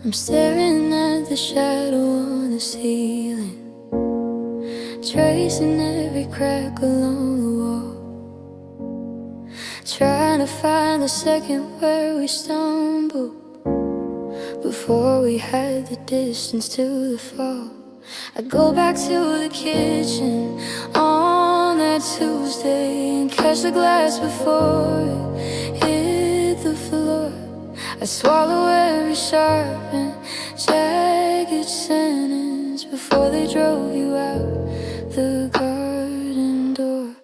I'm staring at the shadow on the ceiling, tracing every crack along the wall, trying to find the second where we stumbled before we had the distance to the fall. I go back to the kitchen on that Tuesday and catch the glass before it hit the floor. I swallow every sharp and jagged sentence before they drove you out the garden door.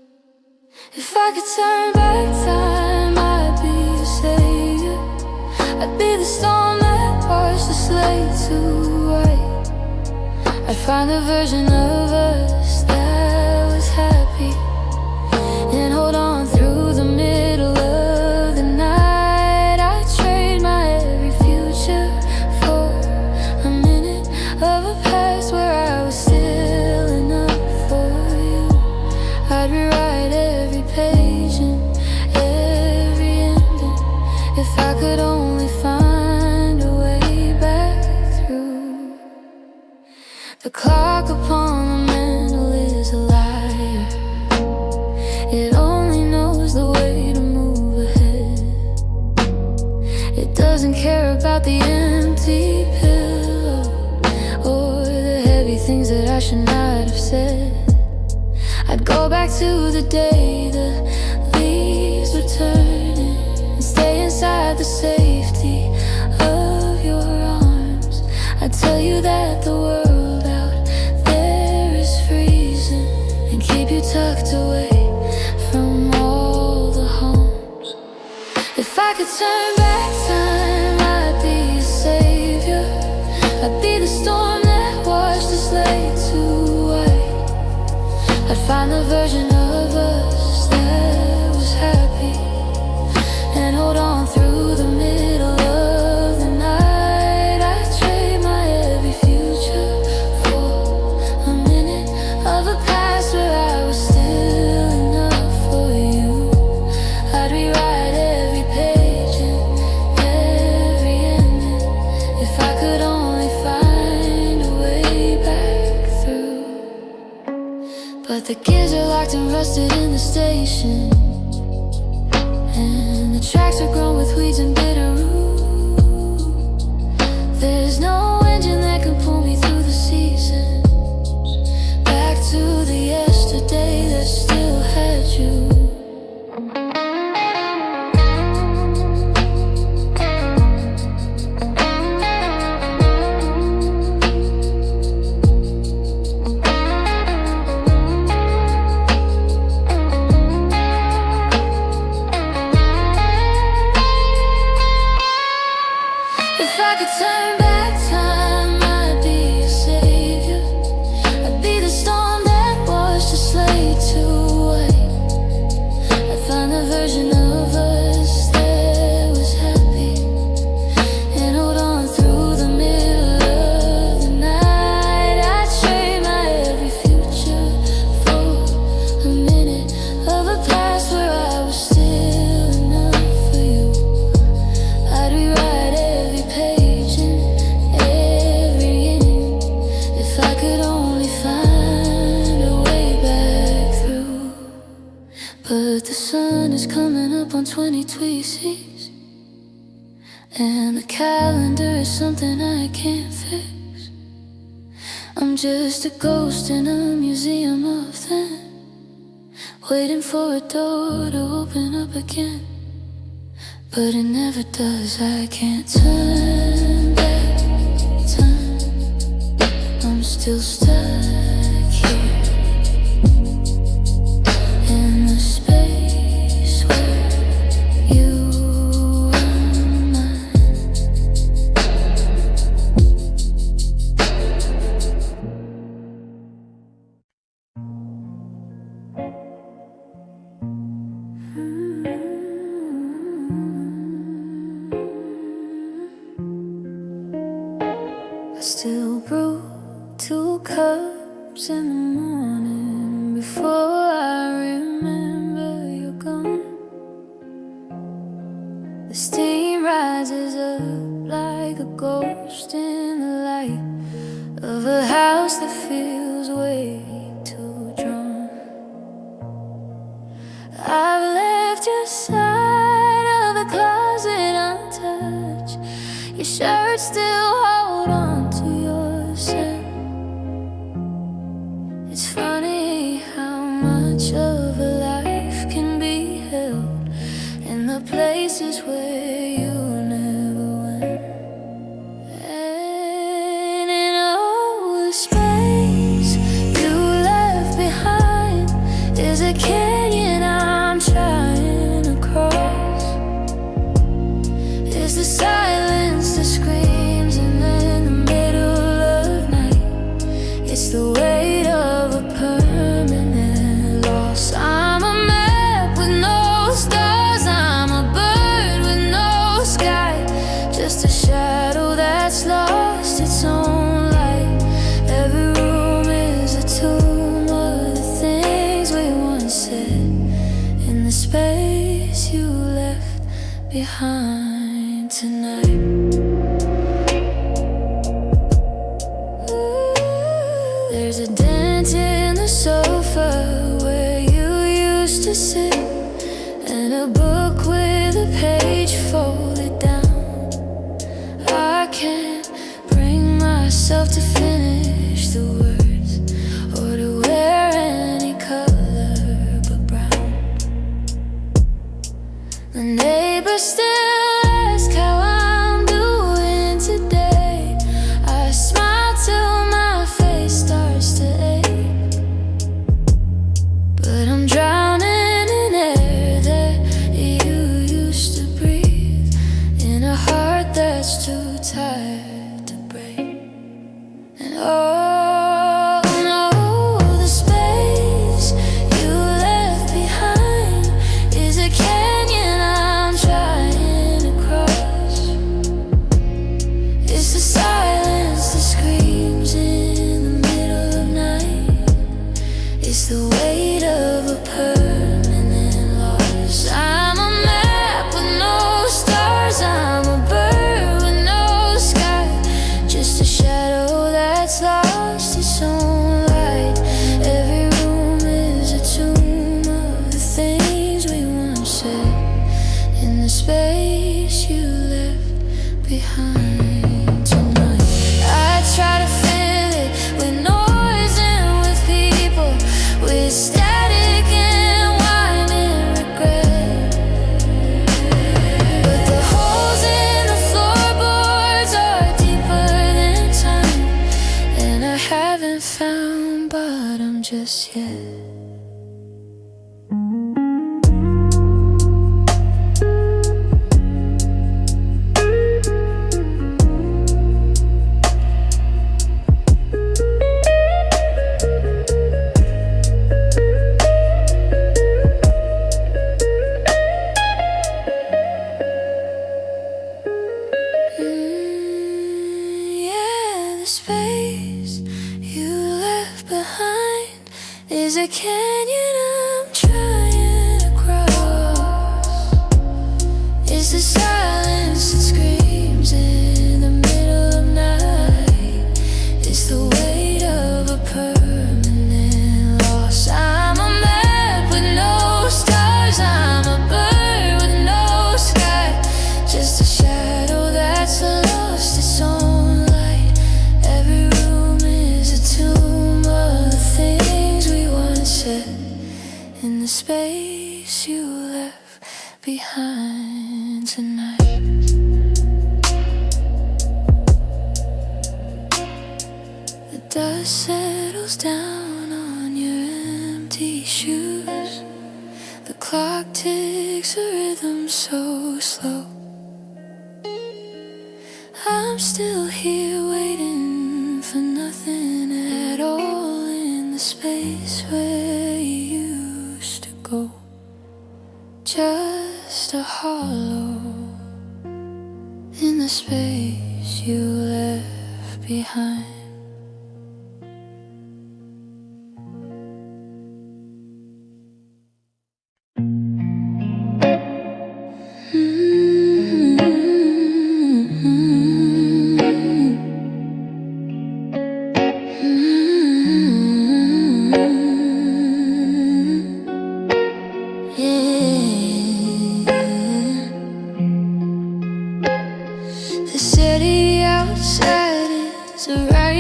If I could turn back time, I'd be a savior. I'd be the storm that washed the slate to white. I'd find a version of us that was happy and hold on through the middle of the night. I'd trade my every future for a minute of a past where I was still enough for you. I'd rewrite every page and every ending if I could only find a way back through. The clock upon the mantle is a liar. It only knows the way to move ahead. It doesn't care about the empty pillow or the heavy things that I should not have said. I'd go back to the day the leaves were turning and stay inside the safety of your arms. I'd tell you that the world out there is freezing and keep you tucked away from all the harms. If I could turn back time, I'd be a savior. I'd be the storm that washed the slate to white. I'd find the version of us that was happy and hold on through the middle of the night. I'd trade my every future for a minute of a past where I was still enough for you. I'd rewrite every page and every ending if I could only find a way back through. But the gears are locked and rusted in the station, and the tracks are grown with weeds and bitter roots. There's no engine that can pull me through the seasons, back to the yesterday that still had you. If I could turn back time, I'd be a savior. I'd be the storm that washed the slate to white. I'd find the version of us that was happy and hold on through the middle of the night. I'd trade my every future for a minute of a past where I was still enough for you. I'd rewrite every page and every inning if I could only find a way back through. But the sun is coming up on 2026, and the calendar is something I can't fix. I'm just a ghost in a museum of then, waiting for a door to open up again. But it never does, I can't turn back time. I'm still stuck here in the space where you are mine. I still brew 2 cups in the morning before I remember you're gone. The steam rises up like a ghost place where you never went. And in all the space you left behind is a canyon I'm trying to cross. Is the silence that screams, and in the middle of night it's the weight of a permanent loss. I'm a map with no stars, I'm a bird with no sky, just a shadow that's lost its own light. Every room is a tomb of the things we once said, in the space you left behind tonight. There's a dent in the sofa where you used to sit, and a book with a page folded down. I can't bring myself to finish the words or to wear any color but brown. The neighbors still ask how I'm doing today. I smile till my face starts to ache, but I'm drowning in air that you used to breathe, in a heart that's too tired to break. And oh no, the space you left behind is a canyon I'm trying to cross. It's the silence that screams in the middle of night. It's the weight of a permanent loss. I'm a map with no stars, I'm a bird with no sky, just a shadow that's lost its own light. Every room is a tomb of the things we once said, in the space you left behind tonight. I try to fill it with noise and with people, with static and wine and regret. But the holes in the floorboards are deeper than time, and I haven't found bottom just yet. Yeah, the space you left behind is a canyon I'm trying to cross. It's the silence that screams in the middle of night. It's the weight of a permanent loss. I'm a map with no stars, I'm a bird with no sky, just a shadow that's lost its own light. Every room is a tomb of the things we once said, in the space you left behind tonight. The dust settles down on your empty shoes. The clock ticks a rhythm so slow. I'm still here waiting for nothing at all, in the space where you used to go. Just a hollow in the space you left behind. The city outside is a riot.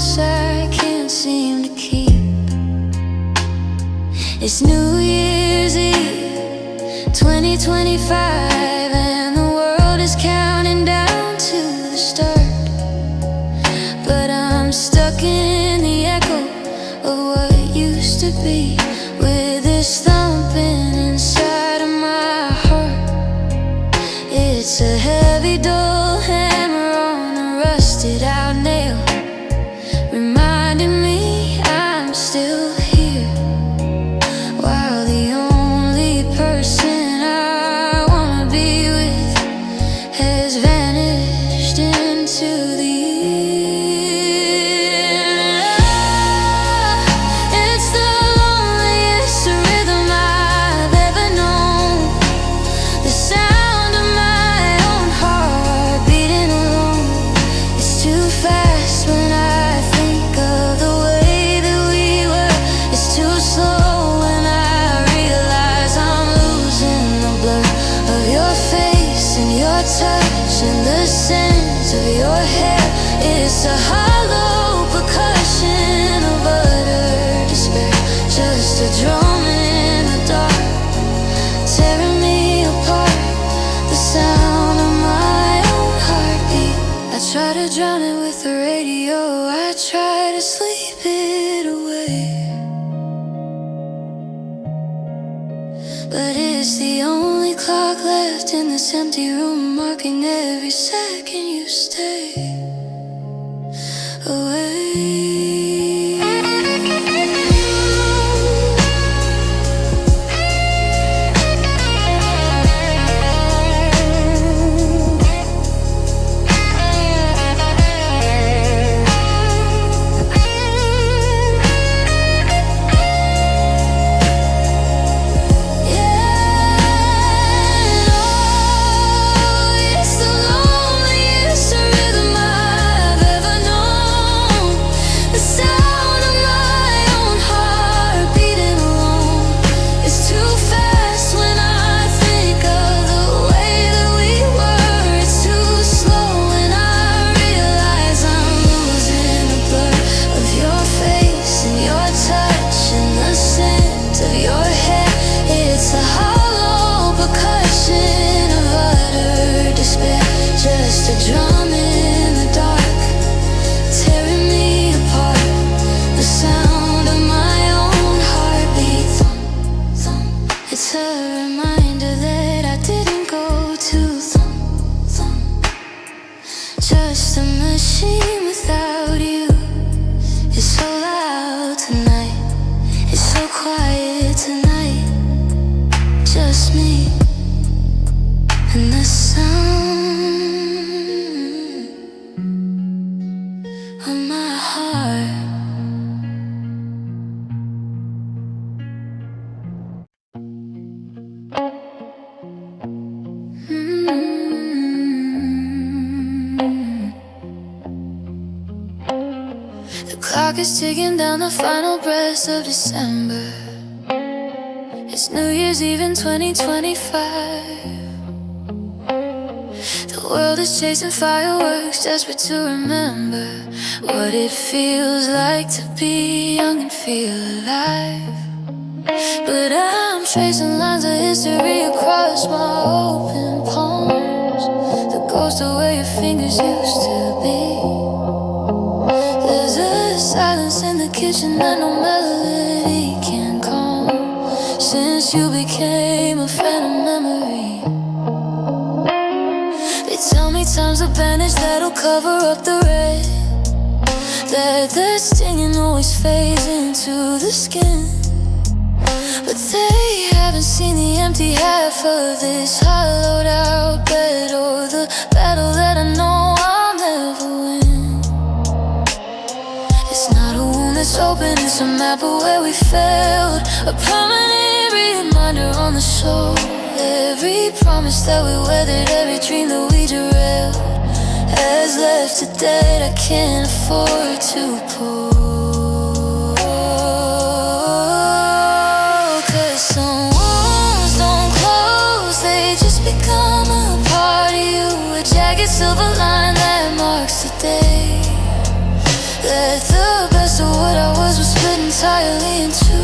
promise I can't seem to keep. It's New Year's Eve, 2025, and the world is counting down to the start. But I'm stuck in the echo of what used to be, with this thumping inside of my heart. It's a heavy, dull hammer on a rusted out nail, reminding me I'm still here, while the only person I wanna be with has vanished into the It's the loneliest rhythm I've ever known, the sound of my own heart beating alone. It's too fast when I think of the way that we were. It's too slow when I realize I'm losing the blur of your face and your touch and the scent of your hair. It's a hollow percussion of utter despair, just a drum in the dark, tearing me apart. The sound of my own heartbeat. I try to drown it with the radio, I try to sleep it away, but it's the only clock left in this empty room, marking every second you stay away. Drum in the dark, tearing me apart. The sound of my own heartbeat. Thump, thump. It's a reminder that I didn't go too thump, thump. Just a machine without you. It's so loud tonight, it's so quiet tonight. Just me and the sound of my heart. The clock is ticking down the final breaths of December. It's New Year's Eve in 2025. The world is chasing fireworks, desperate to remember what it feels like to be young and feel alive. But I'm tracing lines of history across my open palms, the ghost of where your fingers used to be. There's a silence in the kitchen that no melody can calm, since you became a phantom memory. They tell me time's a bandage that'll cover up the red, that the stinging always fades into the skin. But they haven't seen the empty half of this hollowed out bed, or the battle that I know I'll never win. It's not a wound that's open, it's a map of where we failed, a permanent reminder on the soul. Every promise that we weathered, every dream that we derailed, has left a debt I can't afford to pull. 'Cause some wounds don't close, they just become a part of you, a jagged silver line that marks the day that the the best of what I was split entirely in two.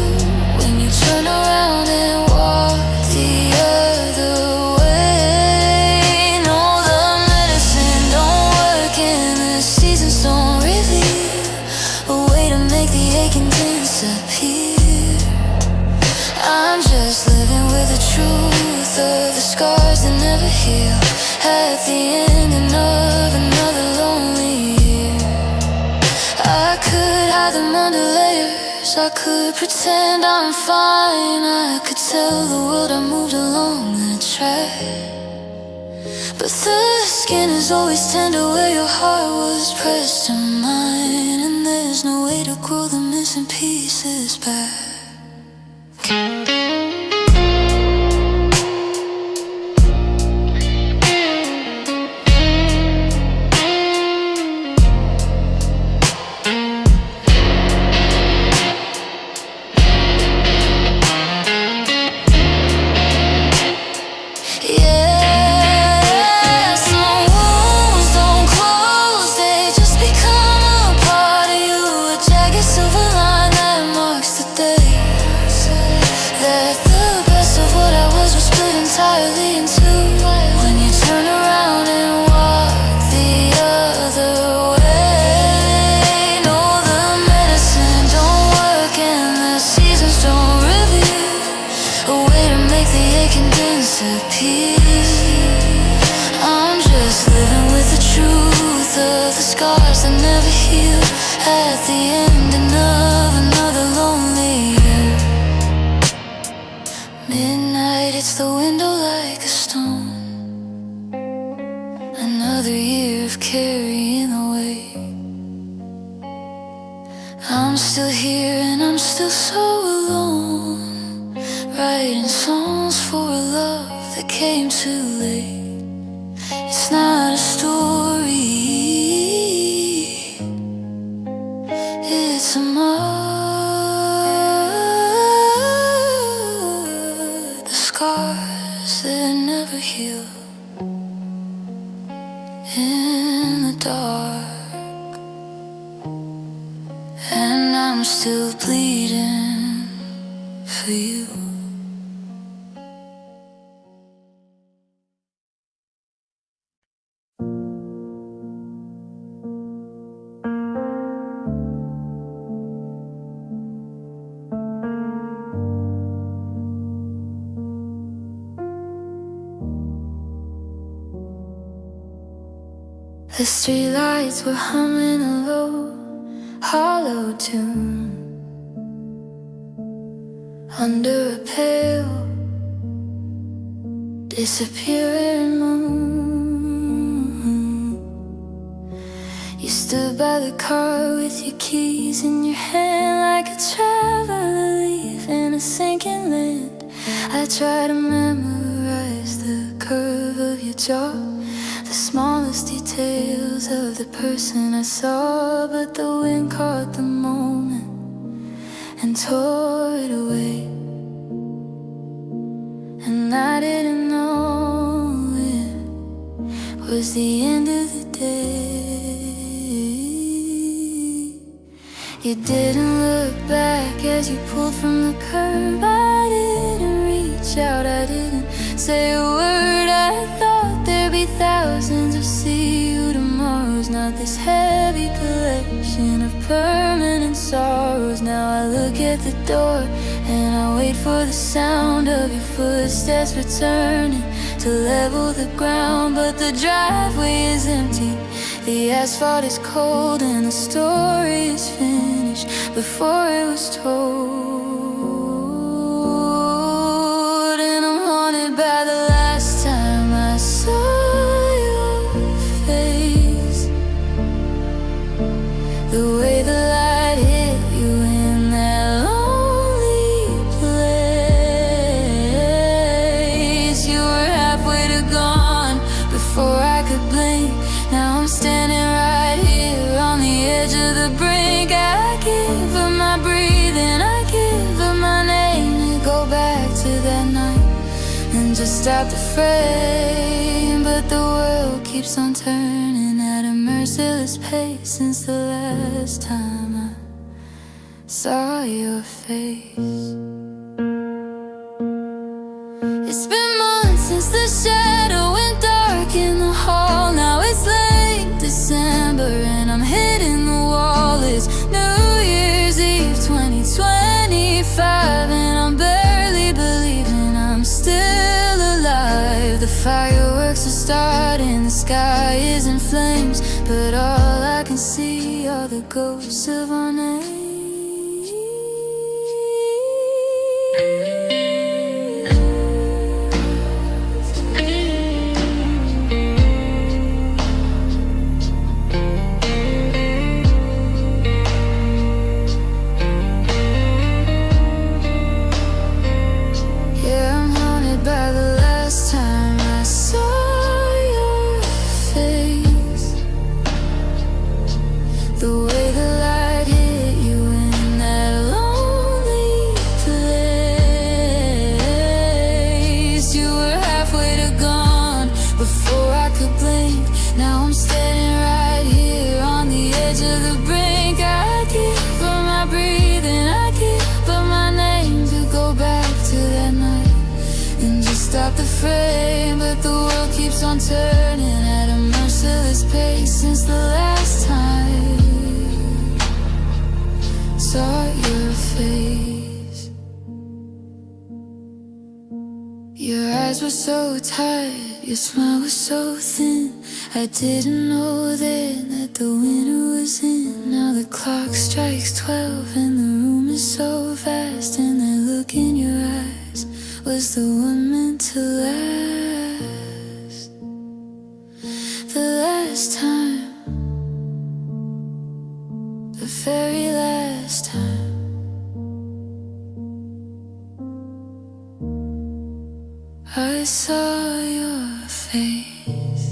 When you turn around and walk the other way. No, the medicine don't work and the seasons don't reveal a way to make the aching disappear. I'm just living with the truth of the scars that never heal, at the ending of another lonely year. I could hide them under layers, I could pretend I'm fine, I could tell the world I moved along the track. But the skin is always tender where your heart was pressed to mine, and there's no way to grow the missing pieces back. I'm just living with the truth of the scars that never heal, at the ending of another lonely year. Midnight hits the window like a stone, another year of carrying the weight. I'm still here and I'm still so alone, writing songs for a love that came too late. It's not a story, it's a mark. The scars that never heal in the dark, and I'm still bleeding for you. The streetlights were humming a low, hollow tune under a pale, disappearing moon. You stood by the car with your keys in your hand, like a traveler leaving a sinking land. I try to memorize the curve of your jaw, the smallest details of the person I saw, but the wind caught the moment and tore it away. And I didn't know it was the end of the day. You didn't look back as you pulled from the curb. I didn't reach out, I didn't say a word. I thought there'd be thousands of see you tomorrows, not this heavy collection of permanent sorrows. Now I look at the door and I wait for the sound of your footsteps returning to level the ground. But the driveway is empty, the asphalt is cold, and the story is finished before it was told. And I'm haunted by the last time I saw your face, the way the light hit you in that lonely place. You were halfway to gone before I could blink. Now I'm standing right here on the edge of the brink. I give up my breathing, I give up my name, to go back to that night and just stop the frame. But the world keeps on turning at a merciless pace since the last time I saw your face. It's been months since the shadow went dark in the hall. Now it's late December and I'm hitting the wall. It's New Year's Eve 2025 and I'm barely believing I'm still alive. The fireworks are starting, the sky is in flames, but all I can see are the ghosts of our names. Stop the frame, but the world keeps on turning at a merciless pace since the last time saw your face. Your eyes were so tired, your smile was so thin. I didn't know then that the winter was in. Now the clock strikes 12 and the room is so vast, and that look in your eyes was the one meant to last. The last time, the very last time I saw your face.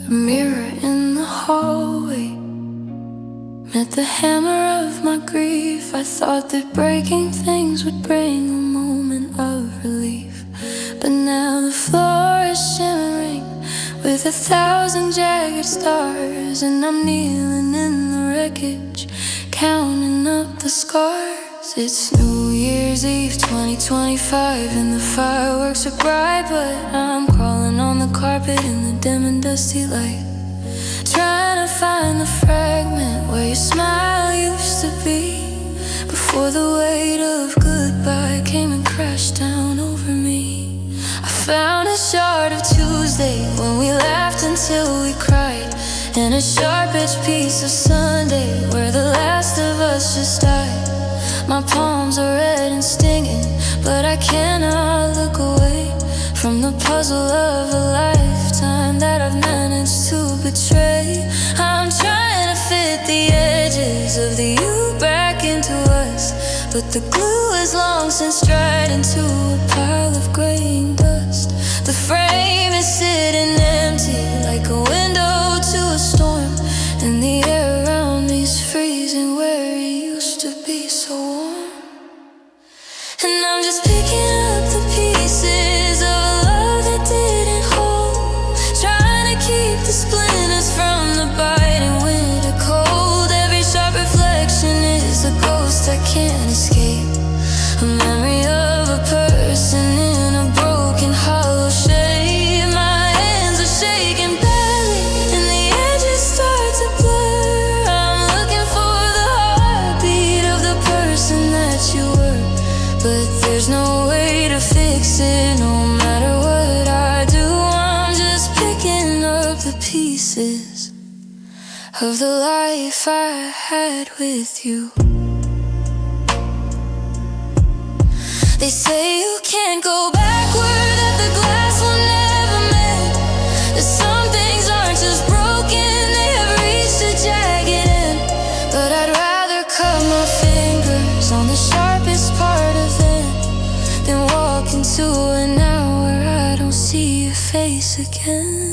A mirror in the hallway met the hammer of my grief. I thought that breaking things would bring a moment of relief, but now the floor is shimmering with 1,000 jagged stars, and I'm kneeling in the wreckage, counting up the scars. It's New Year's Eve 2025 and the fireworks are bright, but I'm crawling on the carpet in the dim and dusty light, trying to find the fragment where your smile used to be, before the weight of goodbye came and crashed down over me. I found a shard of Tuesday when we laughed until we cried, and a sharp-edged piece of Sunday where the last of us just died. My palms are red and stinging, but I cannot look away from the puzzle of a lifetime that I've managed to betray. I'm trying to fit the edges of the you back into us, but the glue is long since dried into a pile of graying dust. The frame is sitting empty like a window to a storm, and the air around me's freezing where it used to be so warm. And I'm just picking up the pieces of a love that didn't hold, trying to keep the splinters from the biting winter cold. Every sharp reflection is a ghost I can't escape, a memory of a person in a broken hollow shape. My hands are shaking badly and the edges start to blur. I'm looking for the heartbeat of the person that you were, but there's no way to fix it, no matter what I do. I'm just picking up the pieces of the life I had with you. They say you can't go backward, that the glass will never mend, that some things aren't just broken, they have reached a jagged end. But I'd rather cut my fingers on the sharpest part of them than walk into an hour where I don't see your face again.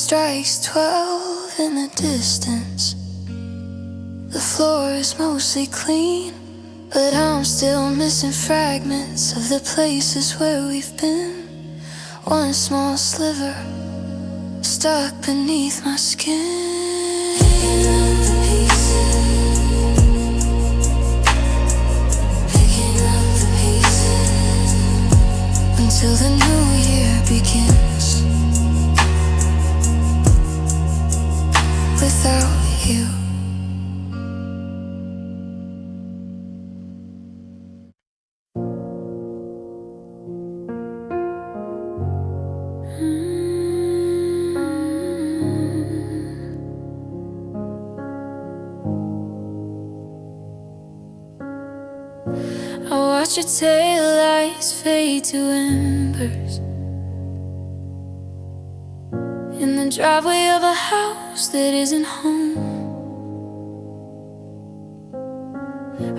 strikes 12 in the distance. The floor is mostly clean, but I'm still missing fragments of the places where we've been. One small sliver stuck beneath my skin. Picking up the pieces, picking up the pieces, until the new year begins. Without you, I watch your taillights fade to embers in the driveway of a house that isn't home.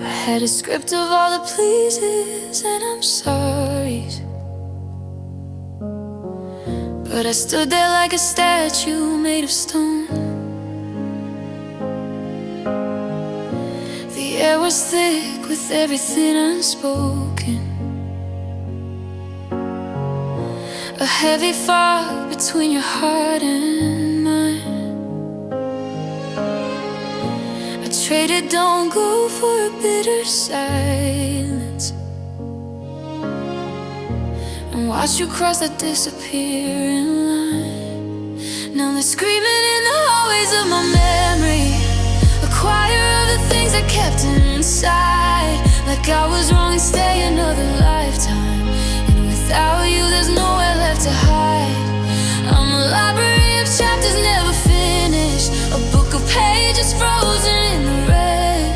I had a script of all the pleases and I'm sorries, but I stood there like a statue made of stone. The air was thick with everything unspoken, a heavy fog between your heart and mine. I traded don't go for a bitter silence, and watched you cross that disappearing line. Now they're screaming in the hallways of my memory, a choir of the things I kept inside, like I was wrong and stay another lifetime. And without you there's nowhere left to hide. I'm a library of chapters never finished, a book of pages frozen in the red.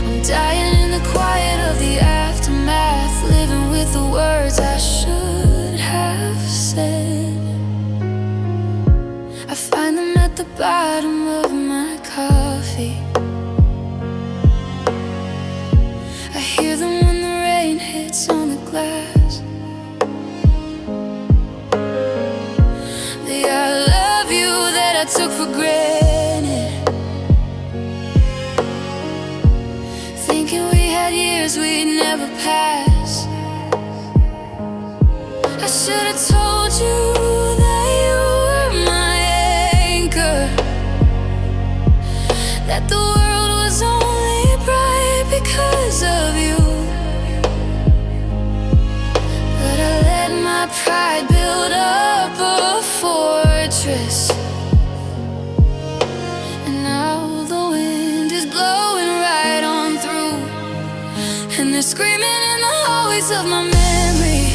I'm dying in the quiet of the aftermath, living with the words I should have said. I find them at the bottom of my coffee. I hear them when the rain hits on the glass. The I love you that I took for granted, thinking we had years we'd never pass. I should have told you that you were my anchor, that the world was only bright because of you. But I let my pride build up a fortress, and now the wind is blowing right on through. And they're screaming in the hallways of my memory,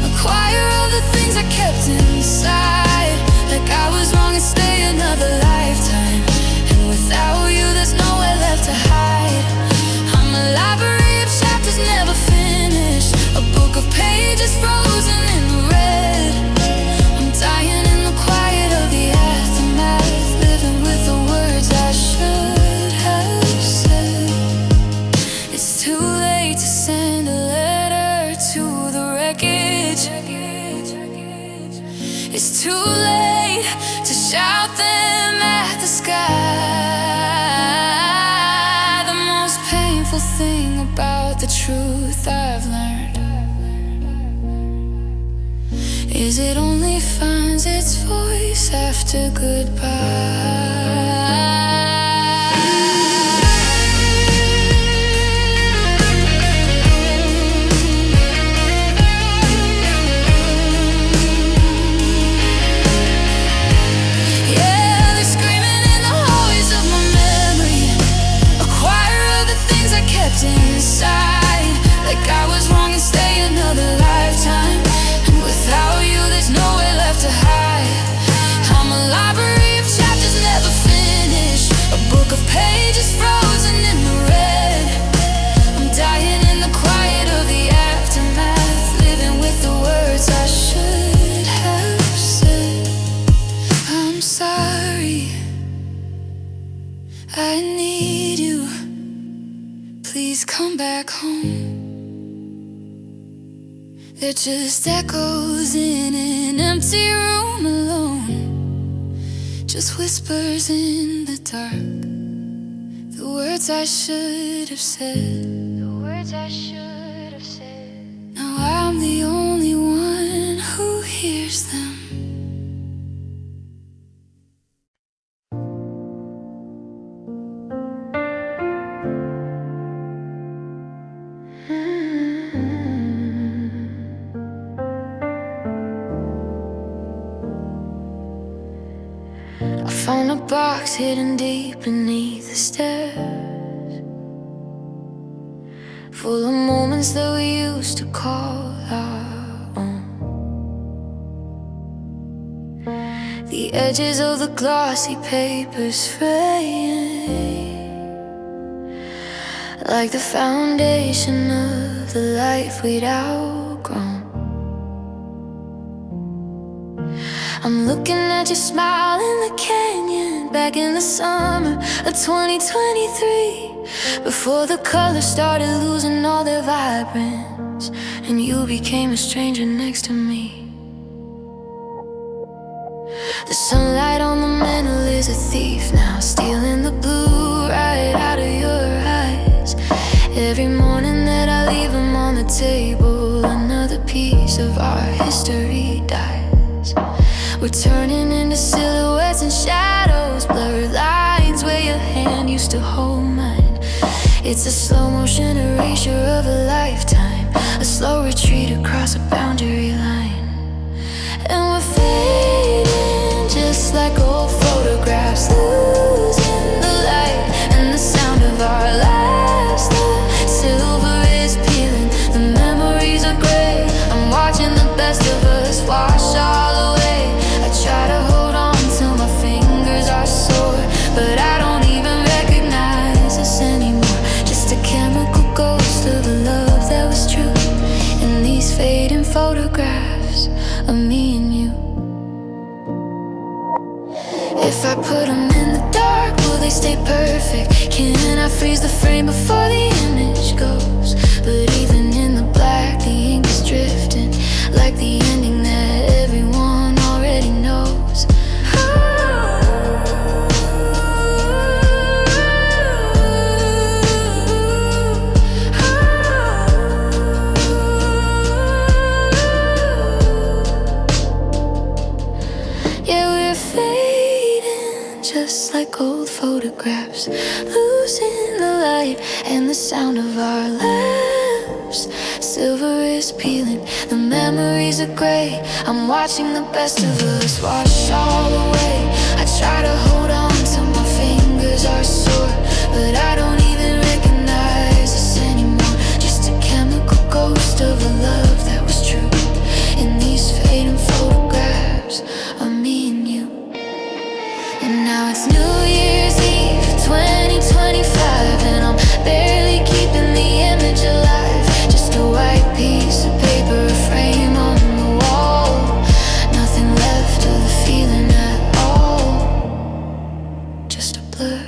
a choir of the things I kept inside, like I was wrong and stay another lifetime. And without you there's nowhere left to hide. I'm a library of chapters never finished, a book of pages frozen in the red. I'm dying in the quiet of the aftermath, living with the words I should have said. It's too late to send a letter to the wreckage. It's too late to shout them at the sky. The most painful thing about the truth I've learned is it only finds its voice after goodbye. Inside, like I was wrong and stay another lifetime. And without you there's nowhere left to hide. I'm a library of chapters never finished, a book of pages frozen in the red. I'm dying in the quiet of the aftermath, living with the words I should have said. I'm sorry, I need you. Please come back home. They're just echoes in an empty room alone. just whispers in the dark. The words I should have said, the words I should have said. Now I'm the only one who hears them. I found a box hidden deep beneath the stairs, full of moments that we used to call our own. The edges of the glossy papers fraying, like the foundation of the life we'd outgrown. I'm looking at your smile in the canyon, back in the summer of 2023, before the colors started losing all their vibrance, and you became a stranger next to me. The sunlight on the mantle is a thief now, stealing the blue right out of your eyes. Every morning that I leave them on the table, another piece of our history dies. We're turning into silhouettes and shadows, blurred lines where your hand used to hold mine. It's a slow motion erasure of a lifetime, a slow retreat across a boundary line. And we're fading just like old photographs, losing the light and the sound of our lives. The silver is peeling, the memories are gray. I'm watching the best of us wash all away. Try to hold on till my fingers are sore, but I don't even recognize us anymore. Just a chemical ghost of a love that was true in these fading photographs of me and you. If I put them in the dark, will they stay perfect? Can I freeze the frame before the image goes? But even in the black, the ink is drifting, like the ending that everyone already knows. Yeah, we're fading just like old photographs, losing the light and the sound of our lives. Silver is peeling, the memories are gray. I'm watching the best of us wash all away. I try to hold on till my fingers are sore, but I don't even recognize us anymore. Just a chemical ghost of a love that was true in these fading photographs of me and you. And now it's New Year's Eve 2025, and I'm barely keeping the image alive. Just a white piece of paper, a frame on the wall, nothing left of the feeling at all. Just a blur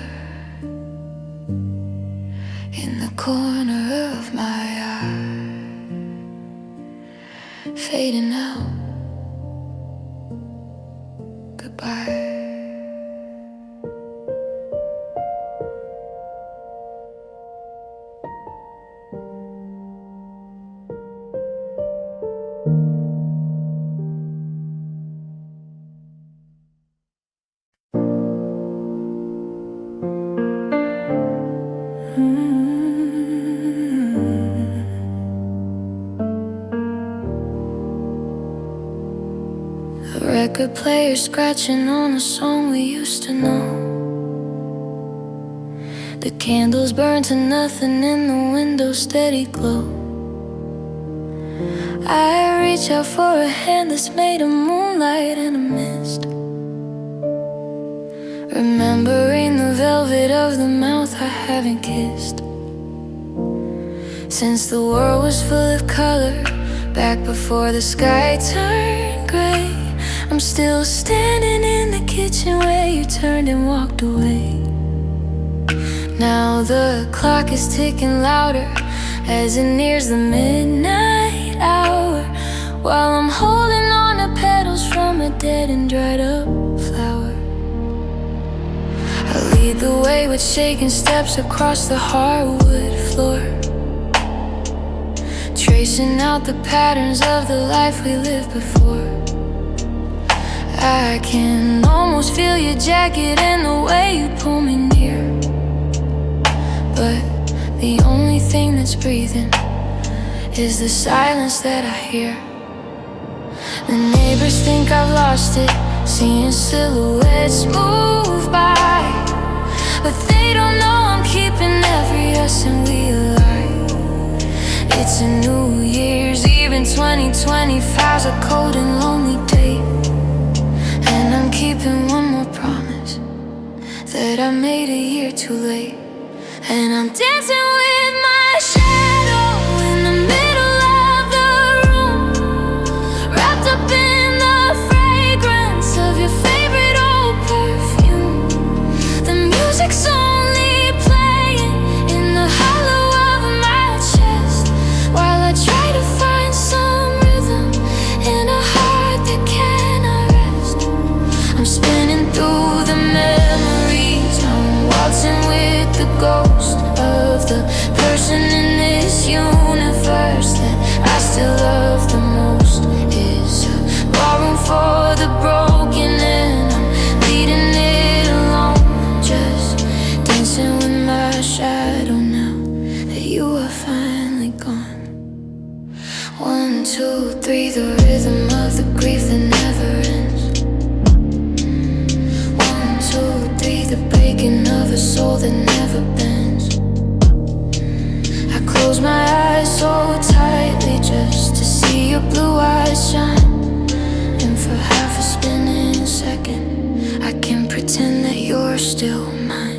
in the corner of my eye, fading out. Goodbye. A record player scratching on a song we used to know. The candles burn to nothing in the window's steady glow. I reach out for a hand that's made of moonlight and a mist, remembering the velvet of the mouth I haven't kissed since the world was full of color, back before the sky turned gray. I'm still standing in the kitchen where you turned and walked away. Now the clock is ticking louder as it nears the midnight hour, while I'm holding on to petals from a dead and dried up flower. lead the way with shaking steps across the hardwood floor, tracing out the patterns of the life we lived before. I can almost feel your jacket and the way you pull me near, but the only thing that's breathing is the silence that I hear. The neighbors think I've lost it, seeing silhouettes move by, but they don't know I'm keeping every us and we alive. It's a New Year's Eve in 2025's a cold and lonely day, and I'm keeping one more promise that I made a year too late. And I'm dancing with my shadow in the middle of the room, wrapped up in the fragrance of your favorite old perfume. The music's only playing in the hollow of my chest, while I try to find some rhythm in a heart that cannot rest. I'm spinning through the memories, I'm waltzing with the ghost of the person in this universe that I still love the most. Is a ballroom for the broken, and I'm leading it alone, just dancing with my shadow now that you are finally gone. 1, 2, 3, the rhythm of the grief that never ends. 1, 2, 3, the breaking of a soul that never bends. I close my eyes so tightly just to see your blue eyes shine, and for half a spinning second I can pretend that you're still mine.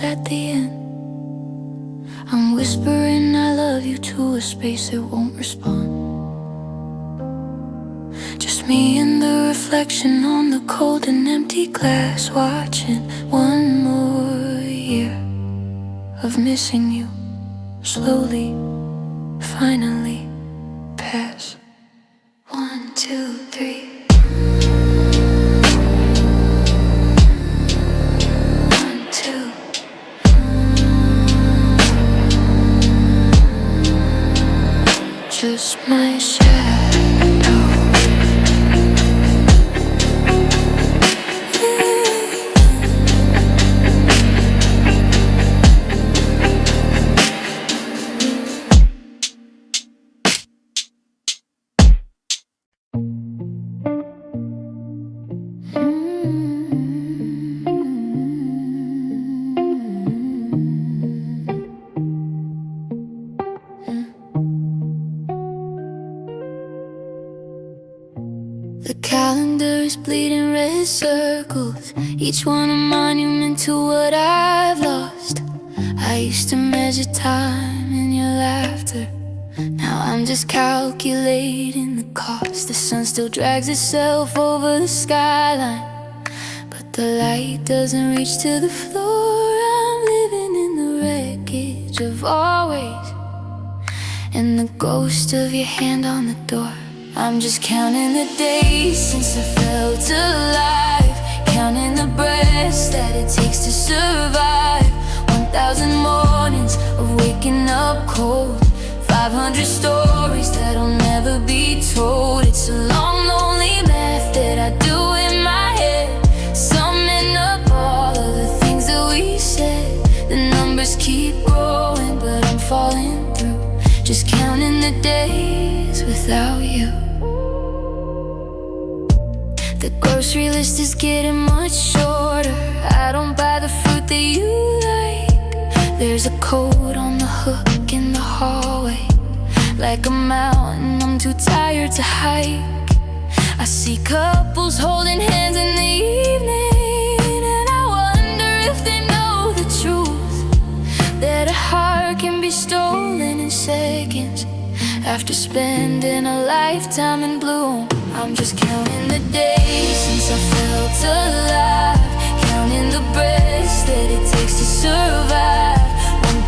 At the end, I'm whispering I love you to a space that won't respond. Just me and the reflection on the cold and empty glass, watching one more year of missing you slowly, finally pass. 1, 2, 3. Just my shadow. The calendar is bleeding red circles, each one a monument to what I've lost. I used to measure time in your laughter, now I'm just calculating the cost. The sun still drags itself over the skyline, but the light doesn't reach to the floor. I'm living in the wreckage of always, and the ghost of your hand on the door I'm just counting the days since I felt alive, counting the breaths that it takes to survive. 1,000 mornings of waking up cold, 500 stories that'll never be told. It's a long, lonely math that I do in my head, summing up all of the things that we said. The numbers keep growing, but I'm falling through, just counting the days without you. The grocery list is getting much shorter. I don't buy the fruit that you like. There's a coat on the hook in the hallway, like a mountain I'm too tired to hike. I see couples holding hands in the evening, and I wonder if they know the truth, that a heart can be stolen in seconds after spending a lifetime in bloom. I'm just counting the days since I felt alive, counting the breaths that it takes to survive.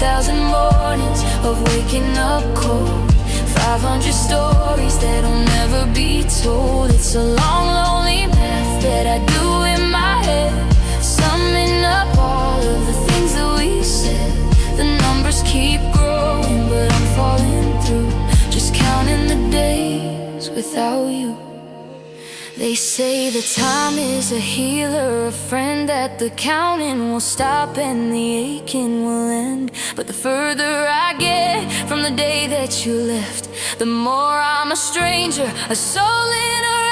1,000 mornings of waking up cold, 500 stories that'll never be told. It's a long, lonely math that I do in my head, summing up all of the things that we said. The numbers keep growing, but I'm falling through, just counting the days without you. They say that time is a healer, a friend, that the counting will stop and the aching will end. But the further I get from the day that you left, the more I'm a stranger, a soul in a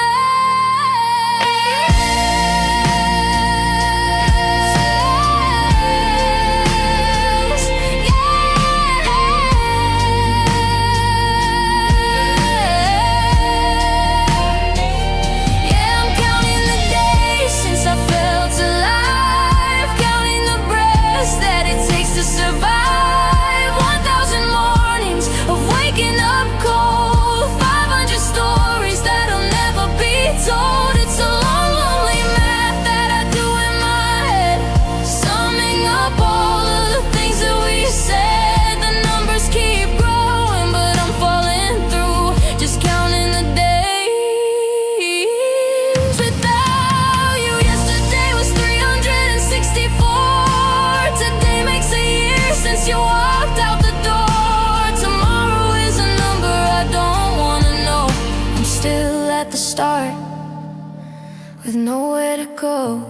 survive. 1,000 mornings of waking up cold, 500 stories that'll never be told. It's a long, lonely math that I do in my head, summing up all of the things that we said. The numbers keep growing, but I'm falling through, just counting the days without you. Yesterday was 364. Today makes a year since you walked out the door. Tomorrow is a number I don't wanna know. I'm still at the start with nowhere to go.